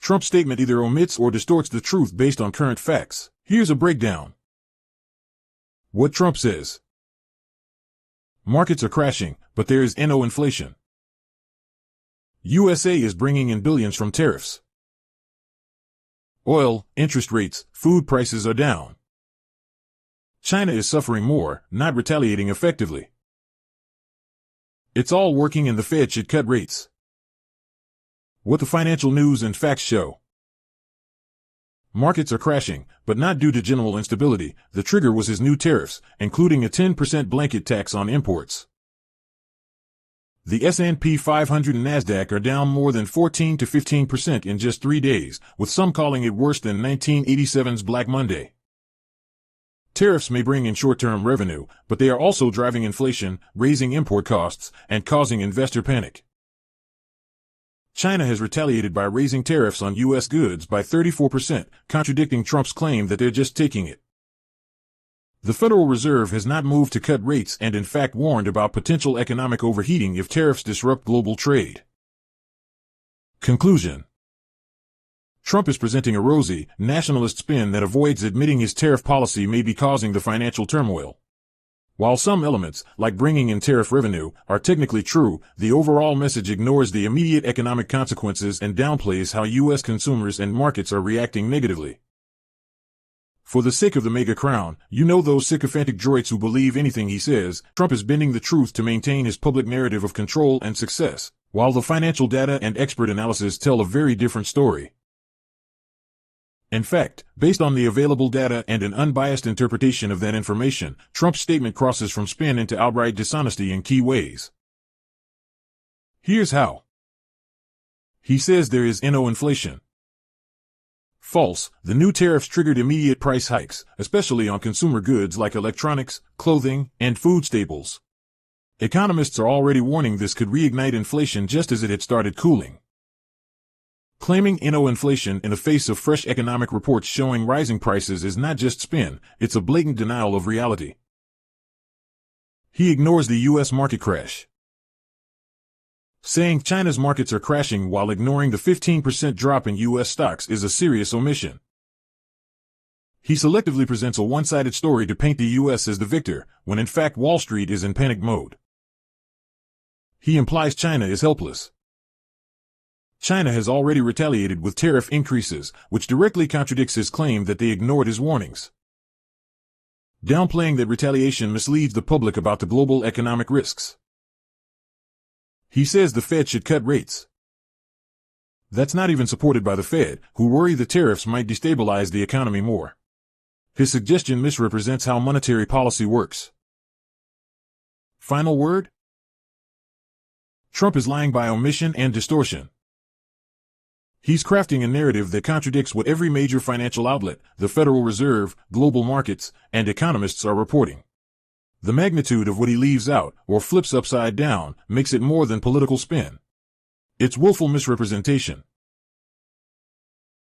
Trump's statement either omits or distorts the truth based on current facts. Here's a breakdown. What Trump says. Markets are crashing, but there is no inflation. USA is bringing in billions from tariffs. Oil, interest rates, food prices are down. China is suffering more, not retaliating effectively. It's all working and the Fed should cut rates. What the financial news and facts show. Markets are crashing, but not due to general instability. The trigger was his new tariffs, including a 10% blanket tax on imports. The S&P 500 and Nasdaq are down more than 14 to 15% in just 3 days, with some calling it worse than 1987's Black Monday. Tariffs may bring in short-term revenue, but they are also driving inflation, raising import costs, and causing investor panic. China has retaliated by raising tariffs on U.S. goods by 34%, contradicting Trump's claim that they're just taking it. The Federal Reserve has not moved to cut rates and in fact warned about potential economic overheating if tariffs disrupt global trade. Conclusion. Trump is presenting a rosy, nationalist spin that avoids admitting his tariff policy may be causing the financial turmoil. While some elements, like bringing in tariff revenue, are technically true, the overall message ignores the immediate economic consequences and downplays how U.S. consumers and markets are reacting negatively. For the sake of the mega crown, you know those sycophantic droids who believe anything he says, Trump is bending the truth to maintain his public narrative of control and success, while the financial data and expert analysis tell a very different story. In fact, based on the available data and an unbiased interpretation of that information, Trump's statement crosses from spin into outright dishonesty in key ways. Here's how. He says there is no inflation. False. The new tariffs triggered immediate price hikes, especially on consumer goods like electronics, clothing, and food staples. Economists are already warning this could reignite inflation just as it had started cooling. Claiming no inflation in the face of fresh economic reports showing rising prices is not just spin, it's a blatant denial of reality. He ignores the U.S. market crash. Saying China's markets are crashing while ignoring the 15% drop in U.S. stocks is a serious omission. He selectively presents a one-sided story to paint the U.S. as the victor, when in fact Wall Street is in panic mode. He implies China is helpless. China has already retaliated with tariff increases, which directly contradicts his claim that they ignored his warnings. Downplaying that retaliation misleads the public about the global economic risks. He says the Fed should cut rates. That's not even supported by the Fed, who worry the tariffs might destabilize the economy more. His suggestion misrepresents how monetary policy works. Final word? Trump is lying by omission and distortion. He's crafting a narrative that contradicts what every major financial outlet, the Federal Reserve, global markets, and economists are reporting. The magnitude of what he leaves out, or flips upside down, makes it more than political spin. It's willful misrepresentation.